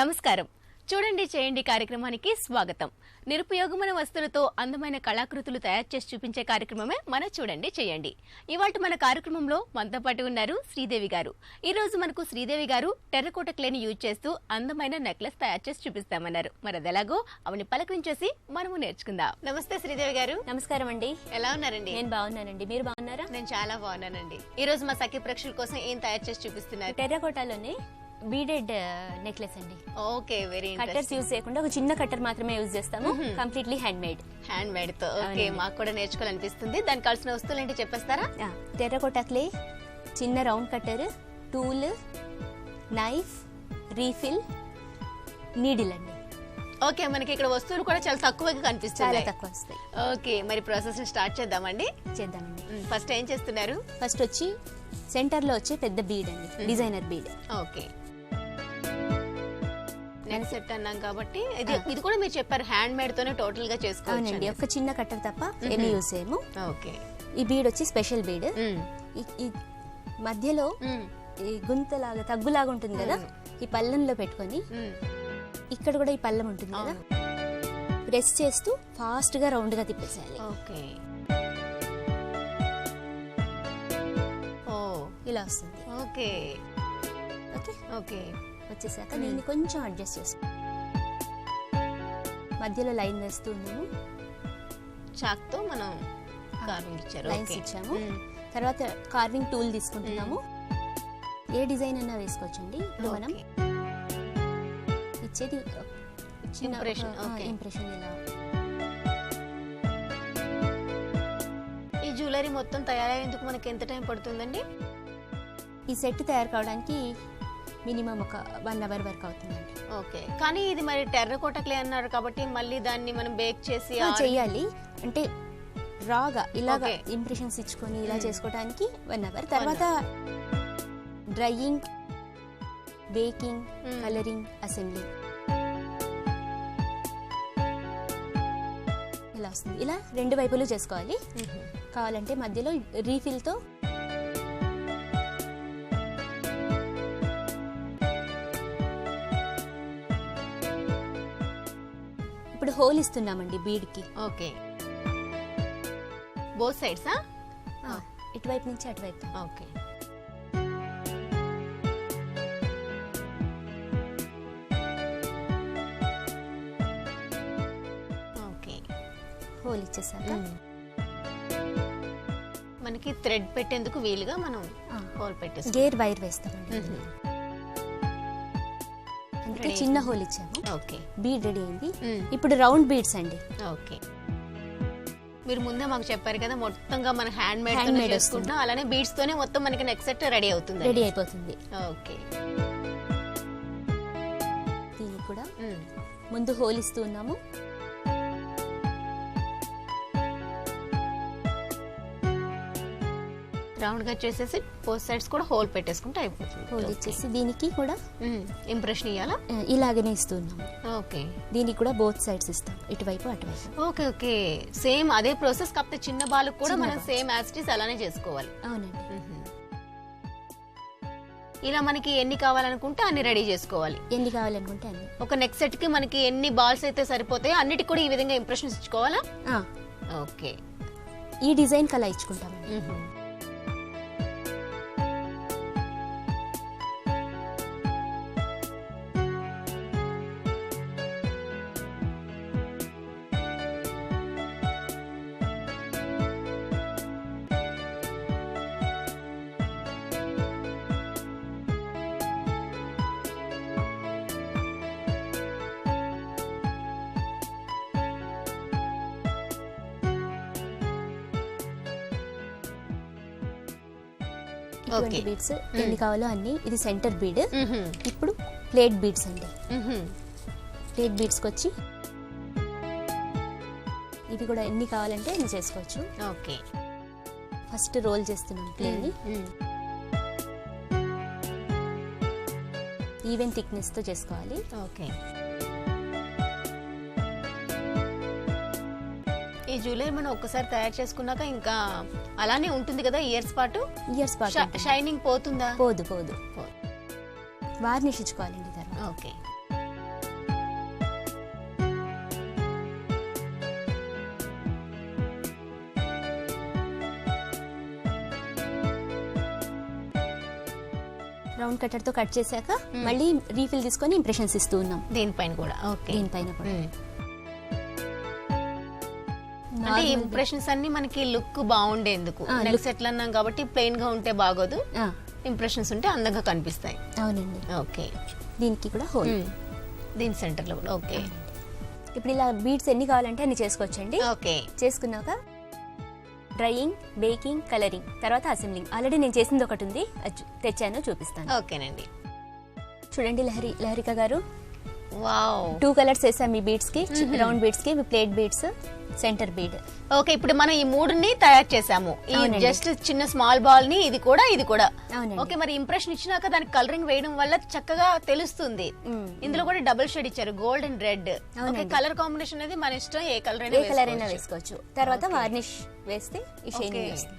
నమస్కారం. చూడండి చేయండి కార్యక్రమానికి స్వాగతం. నిరుపయోగమైన వస్తువులతో అందమైన కళాకృతులు తయారు చేసి చూపించే కార్యక్రమమే మన చూడండి చేయండి. ఇవాళ మన కార్యక్రమంలో మనతో పాటు ఉన్నారు శ్రీదేవి గారు. ఈ రోజు మనకు శ్రీదేవి గారు టెర్రకోట క్లేని యూజ్ చేస్తూ అందమైన నెక్లెస్ తయారు చేసి చూపిస్తామన్నారు. మరి అదెలాగో అవని పలకరించేసి మనము నేర్చుకుందాం. నమస్తే శ్రీదేవి గారు. నమస్కారం అండి. ఎలా ఉన్నారండి? నేను బాగున్నానండి. మీరు బాగున్నారా? నేను చాలా బాగున్నానండి. ఈ రోజు మా సఖి ప్రేక్షకుల కోసం ఏం తయారు చేసి చూపిస్తున్నారు? టెర్రకోటాలోనే బీడెడ్ నెక్లెస్ అండి. ఓకే, వెరీ కట్టర్స్ యూజ్ చేయకుండా ఒక చిన్న కట్టర్ మాత్రమే యూజ్ చేస్తాము. కంప్లీట్లీ హ్యాండ్ మేడ్ తో. ఓకే, మాకు కూడా నేర్చుకోవాలనిపిస్తుంది. దానికి కావాల్సిన వస్తువులు ఏంటి చెప్పేస్తారా? టెర్రకోటా క్లే, చిన్న round cutter, tool, knife, refill, needle అండి. ఓకే, మనకి ఇక్కడ వస్తువులు కూడా చాలా తక్కువగా కనిపిస్తాయి. చాలా తక్కువ వస్తాయి. ఓకే, మరి ప్రాసెస్ స్టార్ట్ చేద్దామండి. చేద్దామండి. ఫస్ట్ ఏం చేస్తున్నారు? ఫస్ట్ వచ్చి సెంటర్ లో వచ్చే పెద్ద బీడ్ అండి, designer bead. Okay, neck set అన్నాం కాబట్టి ఇది కూడా మీరు చెప్పారు హ్యాండ్ మేడ్ తోనే టోటల్ గా చేసుకోవచ్చు. ఒక చిన్న కట్టర్ తప్ప ఏమీ యూజ్ చేయము. ఓకే, ఈ బీడ్ వచ్చి స్పెషల్ బీడ్. ఈ మధ్యలో ఈ గుంతలాగా తగ్గులాగా ఉంటుంది కదా, ఈ పళ్ళెంలో పెట్టుకొని ఇక్కడ కూడా ఈ పళ్ళెం ఉంటుంది కదా, ప్రెస్ చేస్తూ ఫాస్ట్ గా రౌండ్ గా తిప్పేసేయాలి. ఓకే, ఇలా వస్తుంది. ఓకే ఓకే ఓకే వచ్చేసాక దీన్ని కొంచెం అడ్జస్ట్ చేసుకో. మధ్యలో లైన్ వేస్తూ ఉన్నాము. చాక్ తో మనం కార్వింగ్ ఇచ్చారు. లైన్స్ ఇచ్చాము. తర్వాత కార్వింగ్ టూల్ తీసుకుంటున్నాము. ఏ డిజైన్ అయినా వేసుకోవచ్చండి. ఇప్పుడు మనం ఇచ్చేది ఇంప్రెషన్. ఇలా ఈ జ్యువెలరీ మొత్తం తయారయ్యేందుకు మనకి ఎంత టైం పడుతుందండి? ఈ సెట్ తయారు కావడానికి మినిమం ఒక 1 అవర్ వరకు అవుతుందండి. ఓకే, కానీ ఇది మరి టెర్రకోట క్లే అన్నారు కాబట్టి మళ్ళీ దాన్ని మనం బేక్ చేసి చెయ్యాలి. అంటే రాగా ఇలాగా ఇంప్రెషన్స్ ఇచ్చుకొని ఇలా చేసుకోవడానికి 1 అవర్. తర్వాత డ్రైయింగ్, బేకింగ్, కలరింగ్, అసెంబ్లీ ఇలా వస్తుంది. ఇలా 2 వైపులు చేసుకోవాలి. కావాలంటే మధ్యలో రీఫిల్ తో ఇప్పుడు హోల్ ఇస్తున్నామండి బీడ్ కి. Okay, both sides. ఇటువైపు నుంచి అటువైపు. ఓకే, ఓకే, హోల్ ఇచ్చేసాక మనకి థ్రెడ్ పెట్టేందుకు వీలుగా మనం హోల్ పెట్టేస్తాం. గేర్ వైర్ వేస్తామండి. అందుకే చిన్న హోల్ ఇచ్చాము. ఓకే, బీడ్ రెడీ అయింది. ఇప్పుడు రౌండ్ బీడ్స్ అండి. ఓకే, మీరు ముందే మాకు చెప్పారు కదా మొత్తంగా మన హ్యాండ్ మేడ్ చేసుకుంటున్నాం, అలానే బీడ్స్ తోనే మొత్తం మనకి నెక్ సెట్ రెడీ అవుతుంది. రెడీ అయిపోతుంది. ఓకే, దీనికి కూడా ముందు హోల్ ఇస్తూ ఉన్నాము. రౌండ్ గా చేసేసి బోత్ సైడ్స్ కూడా హోల్ పెట్టేసుకుంటే అయిపోతుంది. హోల్ ఇచ్చేసి దీనికి కూడా ఇంప్రెషన్ ఇవ్వాలా? ఇలాగనే ఇస్తున్నాము. ఓకే, దీనికి కూడా బోత్ సైడ్స్ ఇస్తాం, ఇటువైపు అటువైపు. ఓకే ఓకే, సేమ్ అదే ప్రాసెస్ కాకపోతే చిన్న బాల్ కూడా మనం సేమ్ యాజ్ ఇట్ ఈస్ అలానే చేసుకోవాలి. అవునండి. ఇలా మనకి ఎన్ని కావాలనుకుంటే అన్ని రెడీ చేసుకోవాలి. ఎన్ని కావాలనుకుంటే అన్ని. ఒక నెక్ సెట్ కి మనకి ఎన్ని బాల్స్ అయితే సరిపోతాయో అన్నిటికి కూడా ఈ విధంగా ఇంప్రెషన్స్ ఇచ్చుకోవాలా? ఓకే, ఈ డిజైన్ కలా ఇచ్చుకుంటామండి. బీడ్స్ ఎన్ని కావాలో అన్ని. ఇది సెంటర్ బీడ్. ఇప్పుడు ప్లేట్ బీడ్స్ అండి. ప్లేట్ బీడ్స్ వచ్చి ఇవి కూడా ఎన్ని కావాలంటే ఎన్ని చేసుకోవచ్చు. ఓకే, ఫస్ట్ రోల్ చేస్తున్నాం ప్లేని. ఈవెన్ థిక్నెస్ తో చేసుకోవాలి. ఓకే, ఈ జ్యువెలరీ మనం ఒక్కసారి తయారు చేసుకున్నాక ఇంకా అలానే ఉంటుంది కదా ఇయర్స్ పాటు? ఇయర్స్ పాటు. షైనింగ్ పోతుందా? పోదు. వార్నిష్ ఇచ్చుకోవాలండి తర్వాత. ఓకే, రౌండ్ కట్టర్ తో కట్ చేశాక మళ్ళీ రీఫిల్ తీసుకొని ఇంప్రెషన్స్ ఇస్తూ ఉన్నాం దీనిపైన కూడా. ఓకే, దీనిపైన కూడా. అంటే ఇంప్రెషన్స్ అన్ని మనకి లుక్ బాగుండేందుకు. నెక్ సెట్ అన్నాం కాబట్టి ప్లెయిన్ గా ఉంటే బాగోదు, ఇంప్రెషన్స్ ఉంటే అందంగా కనిపిస్తాయి. అవునండి. ఓకే, దీనికి కూడా హోల్, దీని సెంటర్ లో కూడా. ఓకే, ఇప్పుడు ఇలా బీడ్స్ ఎన్ని కావాలంటే అన్ని చేసుకోవచ్చండి. ఓకే, చేసుకున్నాక డ్రైయింగ్, బేకింగ్, కలరింగ్, తర్వాత అసెంబ్లింగ్. ఆల్రెడీ నేను చేసింది ఒకటి ఉంది, తెచ్చాను, చూపిస్తాను. ఓకేనండి. చూడండి లహరిక గారు, వావ్, 2 కలర్స్ వేసాం ఈ బీడ్స్ కి. రౌండ్ బీడ్స్ కి plate beads, centre bead. Okay, ఇప్పుడు మనం ఈ 3ని తయారు చేసాము. ఈ జస్ట్ చిన్న స్మాల్ బాల్ ని ఇది కూడా. ఓకే, మరి ఇంప్రెషన్ ఇచ్చినాక దానికి కలరింగ్ వేయడం వల్ల చక్కగా తెలుస్తుంది. ఇందులో కూడా డబుల్ షేడ్ ఇచ్చారు, gold and red. Okay, colour combination అనేది మన ఇష్టం, ఏ కలర్ అయినా వేసుకోవచ్చు. తర్వాత వార్నిష్ వేస్తే ఈ షైనింగ్ వస్తుంది.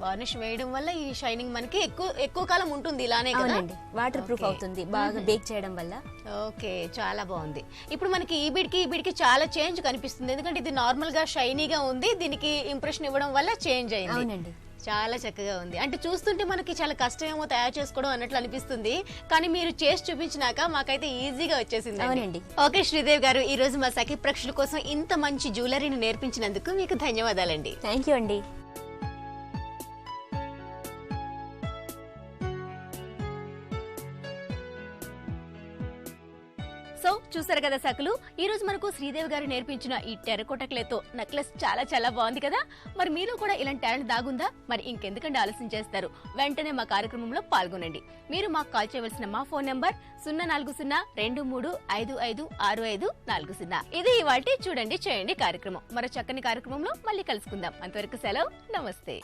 వార్నిష్ వేయడం వల్ల ఈ షైనింగ్ మనకి ఎక్కువ కాలం ఉంటుంది. ఇలానే కదా, వాటర్ ప్రూఫ్ అవుతుంది బాగా బేక్ చేయడం వల్ల. ఓకే, చాలా బాగుంది. ఇప్పుడు మనకి ఈ బీడ్కి చాలా చేంజ్ కనిపిస్తుంది, ఎందుకంటే ఇది నార్మల్ గా షైనీగా ఉంది, దీనికి ఇంప్రెషన్ ఇవ్వడం వల్ల చేంజ్ అయింది. అవునండి, చాలా చక్కగా ఉంది. అంటే చూస్తుంటే మనకి చాలా కష్టమేమో తయారు చేసుకోవడం అన్నట్లు అనిపిస్తుంది, కానీ మీరు చేసి చూపించినాక మాకైతే ఈజీగా వచ్చేసింది. అవునండి. ఓకే శ్రీదేవి గారు, ఈ రోజు మా సఖి ప్రేక్షకుల కోసం ఇంత మంచి జ్యువెలరీని నేర్పించినందుకు మీకు ధన్యవాదాలండి. థ్యాంక్ యూ అండి. సో చూసారు కదా సకులు, ఈ రోజు మనకు శ్రీదేవి గారు నేర్పించిన ఈ టెర్రకోట క్లేతో నెక్లెస్ చాలా బాగుంది కదా. మరి మీరు కూడా ఇలాంటి టాలెంట్ దాగుందా? మరి ఇంకెందుకంటే ఆలస్యం చేస్తారు, వెంటనే మా కార్యక్రమంలో పాల్గొనండి. మీరు మాకు కాల్ చేయవలసిన మా ఫోన్ నంబర్ 04023556540. ఇది ఇవాల్టి చూడండి చేయండి కార్యక్రమం. మరో చక్కని కార్యక్రమంలో మళ్ళీ కలుసుకుందాం. అంతవరకు సెలవు, నమస్తే.